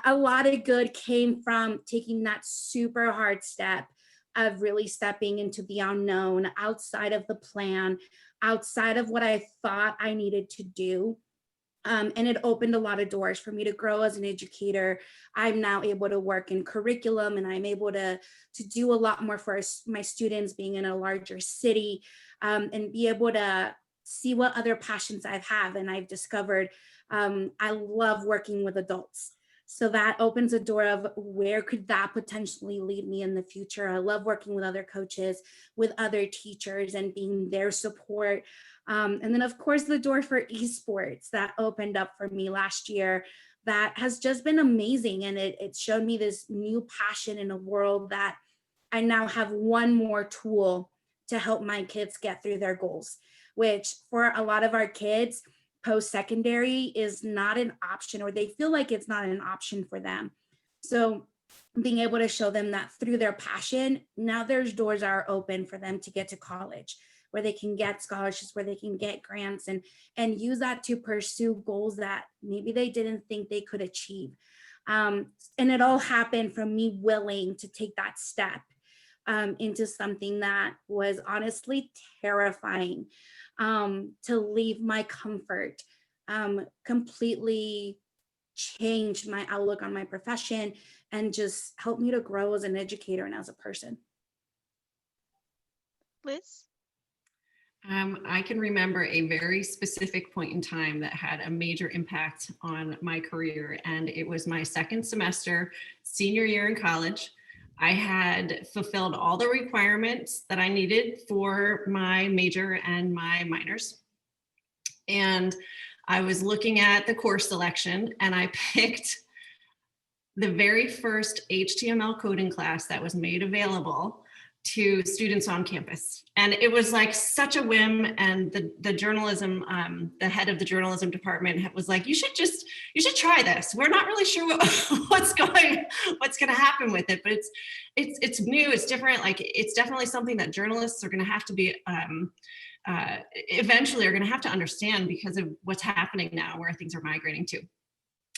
a lot of good came from taking that super hard step of really stepping into the unknown, outside of the plan, outside of what I thought I needed to do. And it opened a lot of doors for me to grow as an educator. I'm now able to work in curriculum, and I'm able to do a lot more for my students being in a larger city, and be able to see what other passions I have. And I've discovered I love working with adults. So that opens a door of where could that potentially lead me in the future. I love working with other coaches, with other teachers, and being their support. And then of course the door for esports that opened up for me last year, that has just been amazing. And it showed me this new passion in a world that I now have one more tool to help my kids get through their goals, which for a lot of our kids, post-secondary is not an option, or they feel like it's not an option for them. So being able to show them that through their passion, now there's doors are open for them to get to college, where they can get scholarships, where they can get grants, and use that to pursue goals that maybe they didn't think they could achieve. And it all happened from me willing to take that step into something that was honestly terrifying, to leave my comfort, completely changed my outlook on my profession, and just helped me to grow as an educator and as a person. Liz? I can remember a very specific point in time that had a major impact on my career, and it was my second semester, senior year in college. I had fulfilled all the requirements that I needed for my major and my minors. And I was looking at the course selection, and I picked the very first HTML coding class that was made available to students on campus. And it was like such a whim. And the journalism, the head of the journalism department was like, you should try this. We're not really sure what's going to happen with it, but it's new, it's different. Like, it's definitely something that journalists are going to have to be, eventually are going to have to understand because of what's happening now, where things are migrating to.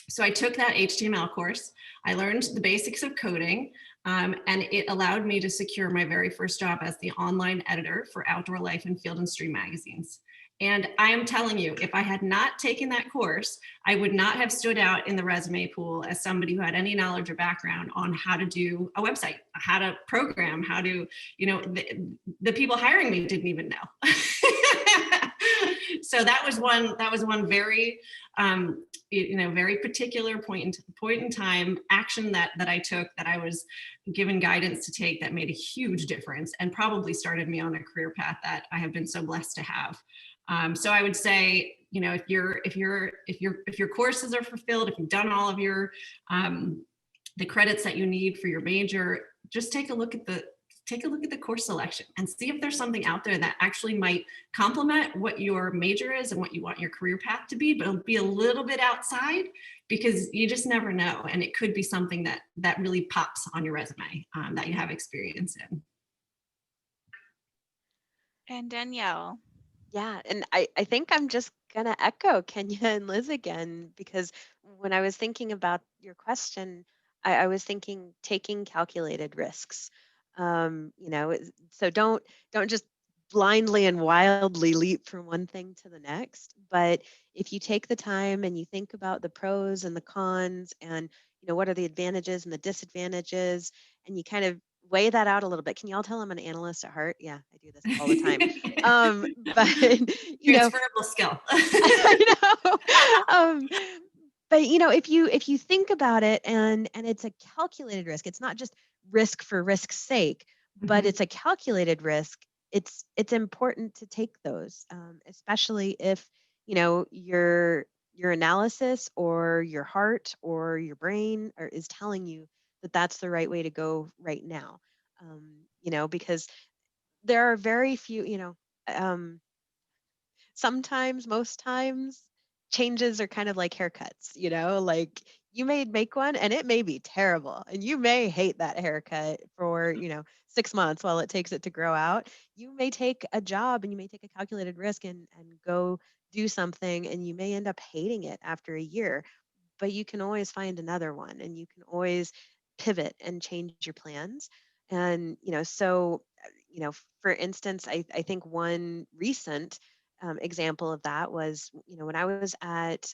So I took that HTML course. I learned the basics of coding, and it allowed me to secure my very first job as the online editor for Outdoor Life and Field and Stream magazines. And I am telling you, if I had not taken that course, I would not have stood out in the resume pool as somebody who had any knowledge or background on how to do a website, how to program, how to, the people hiring me didn't even know. So that was one very, very particular point in time action that I took, that I was given guidance to take, that made a huge difference and probably started me on a career path that I have been so blessed to have. So I would say, if your courses are fulfilled, if you've done all of your the credits that you need for your major, just take a look at the course selection and see if there's something out there that actually might complement what your major is and what you want your career path to be, but it'll be a little bit outside, because you just never know. And it could be something that really pops on your resume, that you have experience in. And Danielle. Yeah, and I think I'm just gonna echo Kenya and Liz again, because when I was thinking about your question, I was thinking taking calculated risks. So don't just blindly and wildly leap from one thing to the next. But if you take the time and you think about the pros and the cons, and what are the advantages and the disadvantages, and you kind of weigh that out a little bit. Can you all tell I'm an analyst at heart? Yeah, I do this all the time. But Transferable skill. I know. But if you think about it, and it's a calculated risk, it's not just risk for risk's sake, but it's a calculated risk. It's important to take those, especially if your analysis or your heart or your brain is telling you that that's the right way to go right now. Because there are very few, sometimes, most times, changes are kind of like haircuts, like you may make one and it may be terrible, and you may hate that haircut for, 6 months while it takes it to grow out. You may take a job and you may take a calculated risk and go do something, and you may end up hating it after a year, but you can always find another one, and you can always pivot and change your plans. And for instance, I think one recent example of that was, when I was at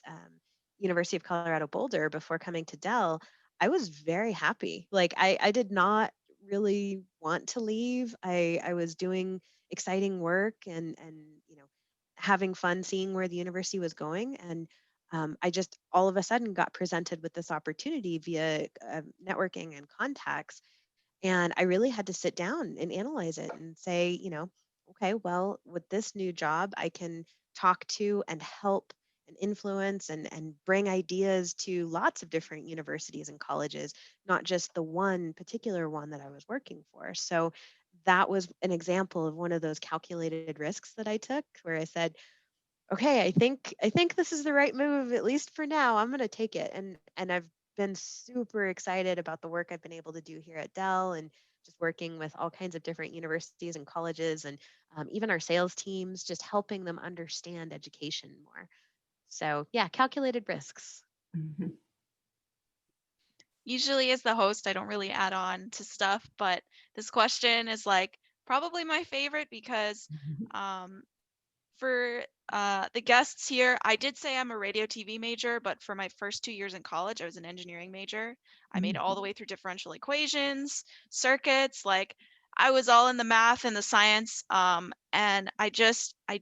University of Colorado Boulder before coming to Dell. I was very happy. Like I did not really want to leave. I was doing exciting work, and having fun seeing where the university was going. And I just all of a sudden got presented with this opportunity via networking and contacts. And I really had to sit down and analyze it and say, okay, well, with this new job, I can talk to and help and influence and bring ideas to lots of different universities and colleges, not just the one particular one that I was working for. So that was an example of one of those calculated risks that I took, where I said, okay, I think this is the right move, at least for now. I'm going to take it. And I've been super excited about the work I've been able to do here at Dell, and just working with all kinds of different universities and colleges, and even our sales teams, just helping them understand education more. So yeah, calculated risks. Usually as the host, I don't really add on to stuff, but this question is like probably my favorite, because for the guests here, I did say I'm a radio TV major, but for my first 2 years in college, I was an engineering major. I made all the way through differential equations, circuits, like I was all in the math and the science, and I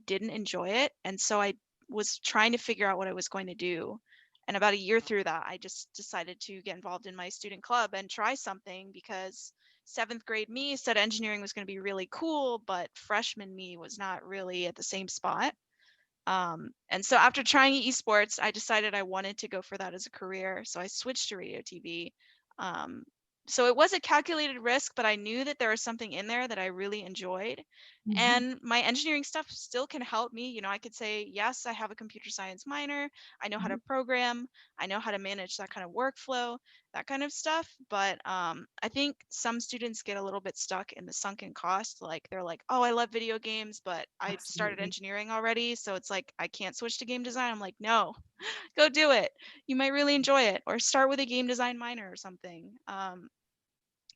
didn't enjoy it. And so I was trying to figure out what I was going to do. And about a year through that, I just decided to get involved in my student club and try something, because 7th grade me said engineering was going to be really cool, but freshman me was not really at the same spot. And so after trying esports, I decided I wanted to go for that as a career. So I switched to radio TV. So it was a calculated risk, but I knew that there was something in there that I really enjoyed. And my engineering stuff still can help me. I could say, yes, I have a computer science minor. I know how to program. I know how to manage that kind of workflow, that kind of stuff. But I think some students get a little bit stuck in the sunken cost. Like they're like, oh, I love video games, but I started engineering already. So it's like, I can't switch to game design. I'm like, no, go do it. You might really enjoy it, or start with a game design minor or something.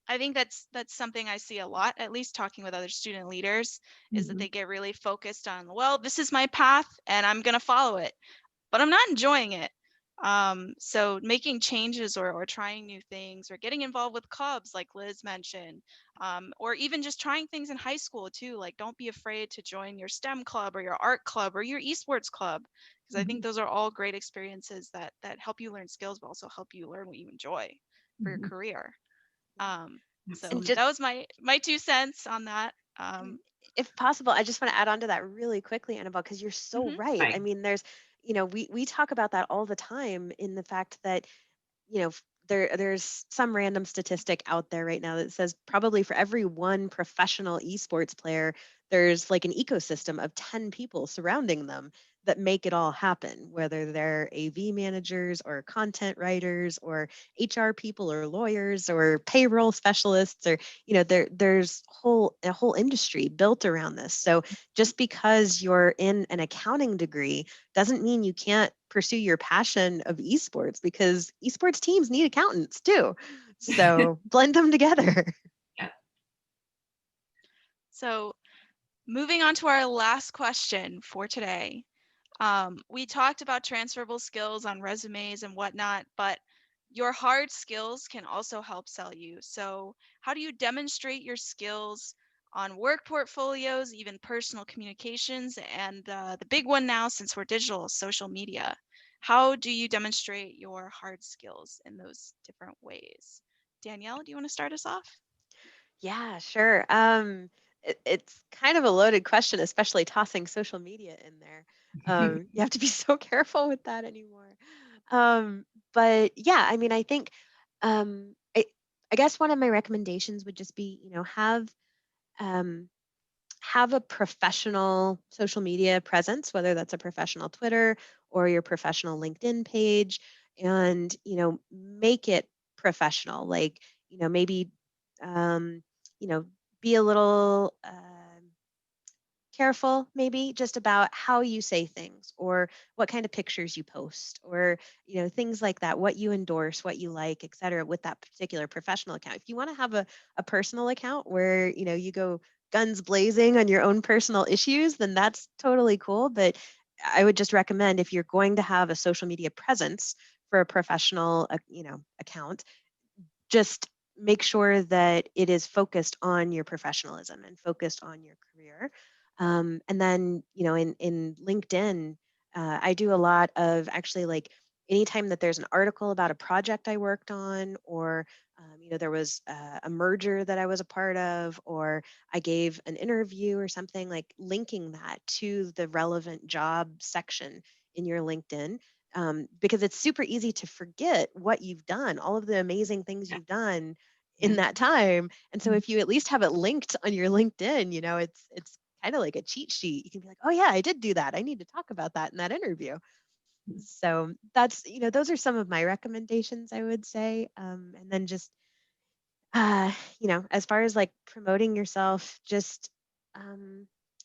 I think that's something I see a lot, at least talking with other student leaders, is that they get really focused on, well, this is my path and I'm going to follow it, but I'm not enjoying it. So making changes or trying new things or getting involved with clubs like Liz mentioned, or even just trying things in high school too. Like, don't be afraid to join your STEM club or your art club or your esports club, because I think those are all great experiences that help you learn skills, but also help you learn what you enjoy for your career. So And just that was my 2 cents on that. if possible, I just want to add on to that really quickly, Annabelle, because you're so right. I Right. mean, there's, we talk about that all the time in the fact that, there's some random statistic out there right now that says probably for every one professional esports player, there's like an ecosystem of 10 people surrounding them that make it all happen, whether they're AV managers or content writers or HR people or lawyers or payroll specialists, or there's a whole industry built around this. So just because you're in an accounting degree doesn't mean you can't pursue your passion of esports, because esports teams need accountants too. So blend them together. Yeah. So moving on to our last question for today. We talked about transferable skills on resumes and whatnot, but your hard skills can also help sell you. So how do you demonstrate your skills on work portfolios, even personal communications, and the big one now, since we're digital, social media? How do you demonstrate your hard skills in those different ways? Danielle, do you want to start us off? Yeah, sure. It's kind of a loaded question, especially tossing social media in there. You have to be so careful with that anymore. But yeah, I mean, I think I guess one of my recommendations would just be, um, have a professional social media presence, whether that's a professional Twitter or your professional LinkedIn page, and make it professional. Like, maybe um, you know be a little careful, maybe just about how you say things or what kind of pictures you post, or things like that, what you endorse, what you like, et cetera, with that particular professional account. If you want to have a personal account where you go guns blazing on your own personal issues, then that's totally cool. But I would just recommend, if you're going to have a social media presence for a professional account, just make sure that it is focused on your professionalism and focused on your career. And then, in LinkedIn, I do a lot of, actually, like, anytime that there's an article about a project I worked on, or there was a merger that I was a part of, or I gave an interview or something, like linking that to the relevant job section in your LinkedIn, because it's super easy to forget what you've done, all of the amazing things you've done in that time. And so if you at least have it linked on your LinkedIn, it's kind of like a cheat sheet. You can be like, oh yeah, I did do that. I need to talk about that in that interview. So that's, those are some of my recommendations, I would say. And then just, as far as like promoting yourself, just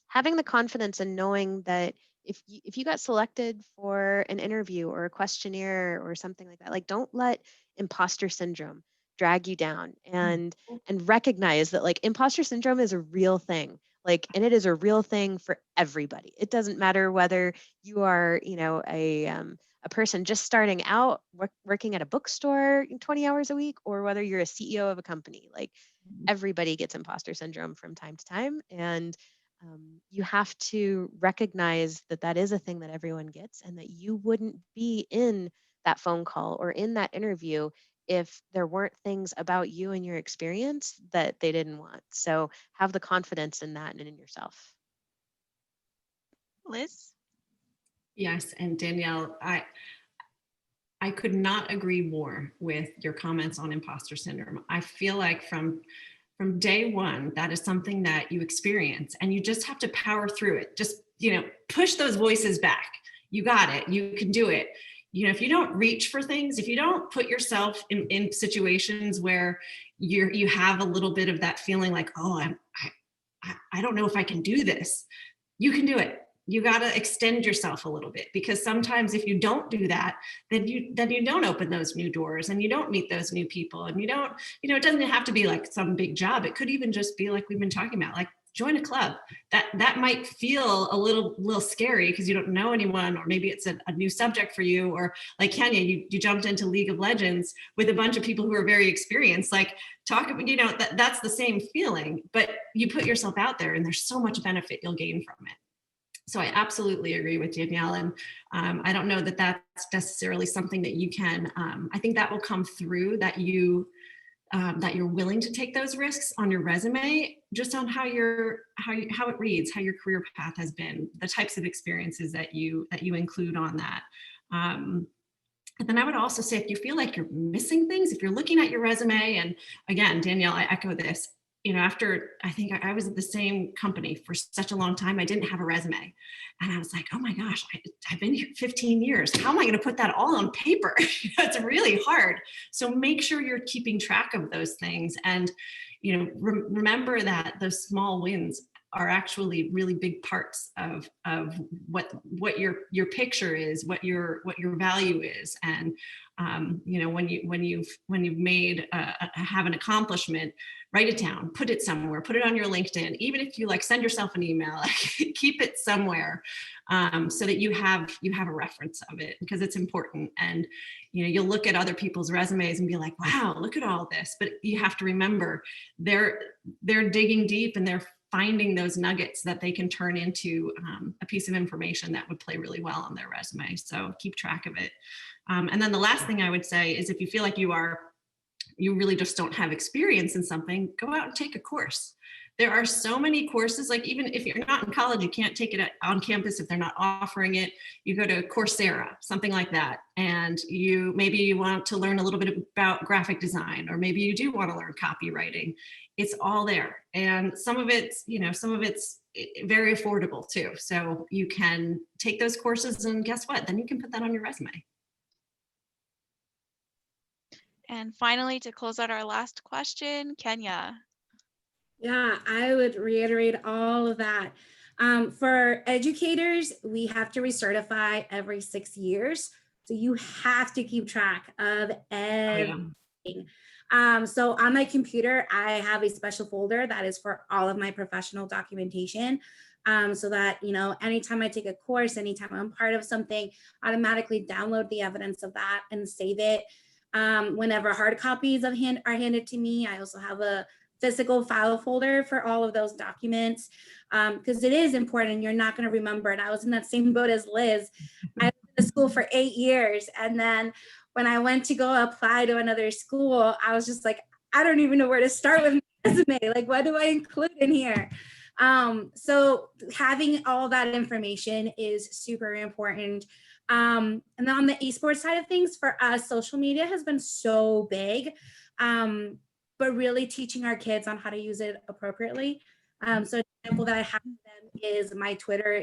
having the confidence and knowing that if you got selected for an interview or a questionnaire or something like that, like, don't let imposter syndrome drag you down, and recognize that, like, imposter syndrome is a real thing. Like, and it is a real thing for everybody. It doesn't matter whether you are, a person just starting out working at a bookstore 20 hours a week, or whether you're a CEO of a company. Like, everybody gets imposter syndrome from time to time, and you have to recognize that that is a thing that everyone gets, and that you wouldn't be in that phone call or in that interview if there weren't things about you and your experience that they didn't want. So have the confidence in that and in yourself. Liz? Yes, and Danielle, I could not agree more with your comments on imposter syndrome. I feel like from day one, that is something that you experience, and you just have to power through it. Just, push those voices back. You got it. You can do it. If you don't reach for things, if you don't put yourself in situations where you have a little bit of that feeling like, oh, I don't know if I can do this. You can do it. you got to extend yourself a little bit, because sometimes if you don't do that, then you don't open those new doors and you don't meet those new people, and you don't, it doesn't have to be like some big job. It could even just be like we've been talking about, like join a club. That might feel a little scary because you don't know anyone, or maybe it's a new subject for you, or like Kenya, you jumped into League of Legends with a bunch of people who are very experienced. Like that's the same feeling, but you put yourself out there and there's so much benefit you'll gain from it. So I absolutely agree with Danielle, and I don't know that that's necessarily something that you can. I think that will come through, that you're willing to take those risks on your resume, just on how it reads, how your career path has been, the types of experiences that you include on that. And then I would also say, if you feel like you're missing things, if you're looking at your resume, and again, Danielle, I echo this. After I think I was at the same company for such a long time, I didn't have a resume. And I was like, oh my gosh, I've been here 15 years. How am I going to put that all on paper? It's really hard. So make sure you're keeping track of those things. And, remember that those small wins are actually really big parts of what your picture is, what your value is. And, when you've made have an accomplishment, write it down, put it somewhere, put it on your LinkedIn. Even if you send yourself an email, keep it somewhere, so that you have a reference of it, because it's important. And you'll look at other people's resumes and be like, wow, look at all this. But you have to remember, they're digging deep and they're finding those nuggets that they can turn into a piece of information that would play really well on their resume. So keep track of it. And then the last thing I would say is, if you feel like you really just don't have experience in something, go out and take a course. There are so many courses, like even if you're not in college, you can't take it on campus if they're not offering it. You go to Coursera, something like that. And maybe you want to learn a little bit about graphic design, or maybe you do want to learn copywriting. It's all there. And some of it's very affordable too. So you can take those courses, and guess what? Then you can put that on your resume. And finally, to close out our last question, Kenya. Yeah, I would reiterate all of that. For educators, we have to recertify every 6 years. So you have to keep track of everything. So on my computer, I have a special folder that is for all of my professional documentation. So that, anytime I take a course, anytime I'm part of something, automatically download the evidence of that and save it. Whenever hard copies are handed to me, I also have a physical file folder for all of those documents, because it is important. You're not going to remember it. I was in that same boat as Liz. I was in the school for 8 years. And then when I went to go apply to another school, I was just like, I don't even know where to start with my resume. Like, what do I include in here? So having all that information is super important. And then on the esports side of things, for us, social media has been so big, but really teaching our kids on how to use it appropriately. So an example that I have with them is my Twitter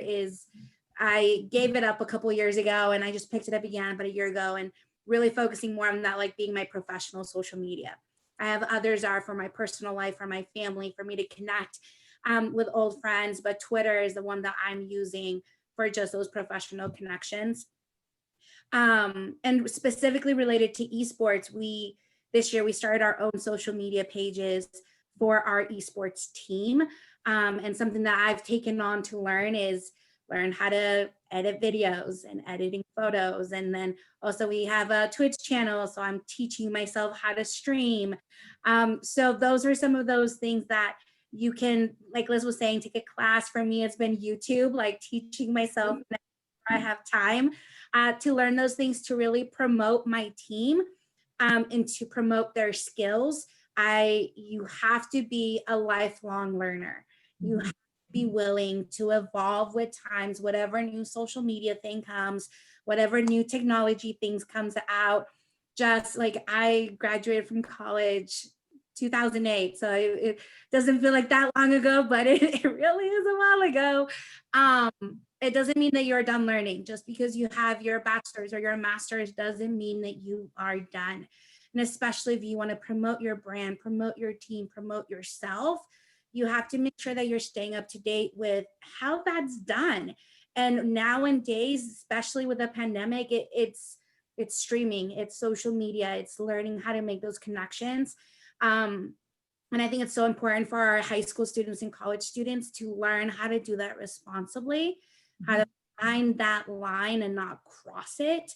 I gave it up a couple years ago, and I just picked it up again about a year ago, and really focusing more on that, like being my professional social media. I have others are for my personal life, for my family, for me to connect with old friends, but Twitter is the one that I'm using for just those professional connections. And specifically related to esports, this year we started our own social media pages for our esports team. And something that I've taken on to learn how to edit videos and editing photos. And then also we have a Twitch channel, so I'm teaching myself how to stream. So those are some of those things that you can, like Liz was saying, take a class. For me, it's been YouTube, like teaching myself whenever I have time to learn those things, to really promote my team and to promote their skills. You have to be a lifelong learner. You have to be willing to evolve with times, whatever new social media thing comes, whatever new technology things comes out. Just like I graduated from college 2008, so it doesn't feel like that long ago, but it really is a while ago. It doesn't mean that you're done learning. Just because you have your bachelor's or your master's doesn't mean that you are done. And especially if you want to promote your brand, promote your team, promote yourself, you have to make sure that you're staying up to date with how that's done. And nowadays, especially with the pandemic, it's streaming, it's social media, it's learning how to make those connections. And I think it's so important for our high school students and college students to learn how to do that responsibly, how to find that line and not cross it.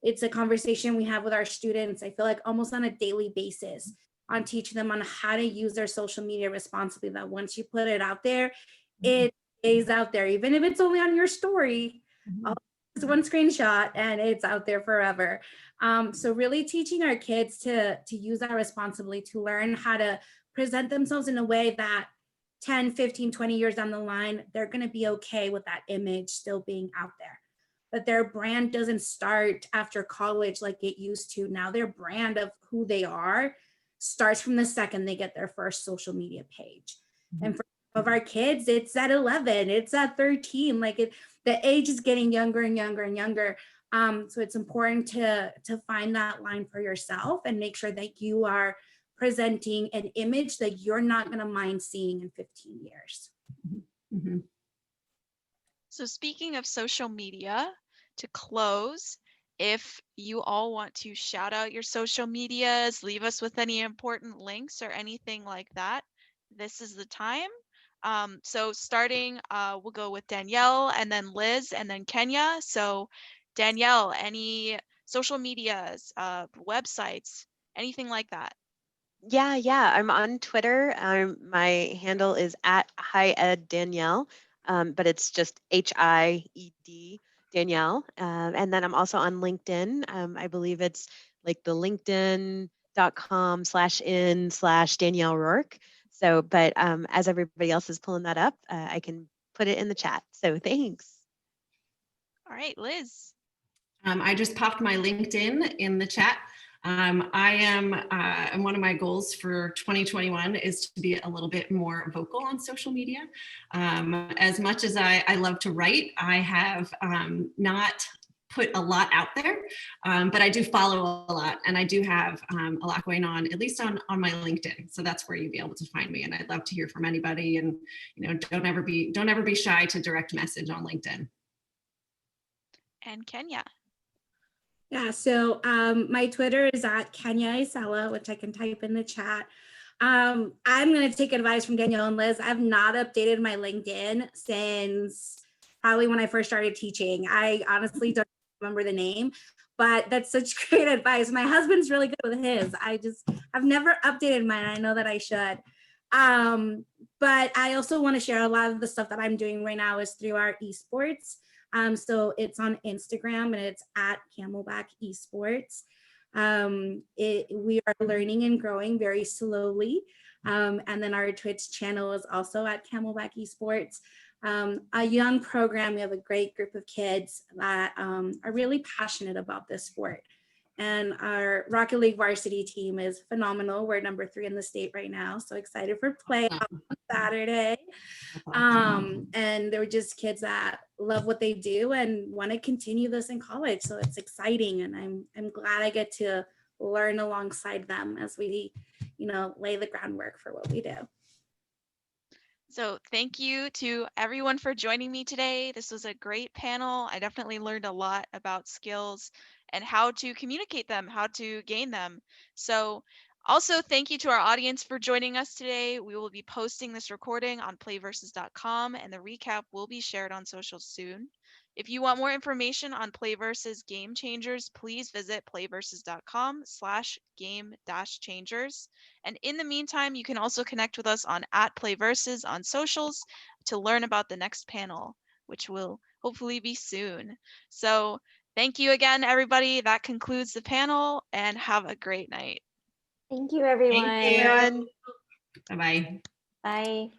It's a conversation we have with our students, I feel like almost on a daily basis, on teaching them on how to use their social media responsibly, that once you put it out there, it stays out there, even if it's only on your story. It's one screenshot and it's out there forever. So really teaching our kids to use that responsibly, to learn how to present themselves in a way that 10, 15, 20 years down the line, they're going to be okay with that image still being out there. That their brand doesn't start after college like it used to. Now their brand of who they are starts from the second they get their first social media page. And for some of our kids, it's at 11, it's at 13, like the age is getting younger and younger and younger. So it's important to find that line for yourself and make sure that you are presenting an image that you're not going to mind seeing in 15 years. So speaking of social media, to close, if you all want to shout out your social medias, leave us with any important links or anything like that, this is the time. So starting, we'll go with Danielle and then Liz and then Kenya. So Danielle, any social medias, websites, anything like that? Yeah. I'm on Twitter. My handle is at HiEdDanielle, but it's just HIED Danielle. And then I'm also on LinkedIn. I believe it's like the linkedin.com/in/Danielle Rourke. So, but as everybody else is pulling that up, I can put it in the chat. So thanks. All right, Liz. I just popped my LinkedIn in the chat. And one of my goals for 2021 is to be a little bit more vocal on social media. As much as I love to write, I have not put a lot out there, but I do follow a lot, and I do have a lot going on, at least on my LinkedIn. So that's where you'll be able to find me. And I'd love to hear from anybody. And don't ever be shy to direct message on LinkedIn. And Kenya. Yeah, so my Twitter is at Kenya Isela, which I can type in the chat. I'm going to take advice from Danielle and Liz. I've not updated my LinkedIn since probably when I first started teaching. I honestly don't remember the name, but that's such great advice. My husband's really good with his. I've never updated mine. I know that I should. But I also want to share a lot of the stuff that I'm doing right now is through our esports. So it's on Instagram and it's at Camelback Esports. We are learning and growing very slowly. And then our Twitch channel is also at Camelback Esports. A young program, we have a great group of kids that are really passionate about this sport. And our Rocket League varsity team is phenomenal. We're number 3 in the state right now. So excited for playoffs on Saturday. And they're just kids that love what they do and want to continue this in college. So it's exciting. And I'm glad I get to learn alongside them as we, lay the groundwork for what we do. So thank you to everyone for joining me today. This was a great panel. I definitely learned a lot about skills and how to communicate them, how to gain them. So also thank you to our audience for joining us today. We will be posting this recording on playversus.com and the recap will be shared on socials soon. If you want more information on PlayVS Game Changers, please visit playversus.com/game-changers. And in the meantime, you can also connect with us on @PlayVS on socials to learn about the next panel, which will hopefully be soon. So thank you again, everybody. That concludes the panel and have a great night. Thank you, everyone. Thank you. Bye-bye. Bye.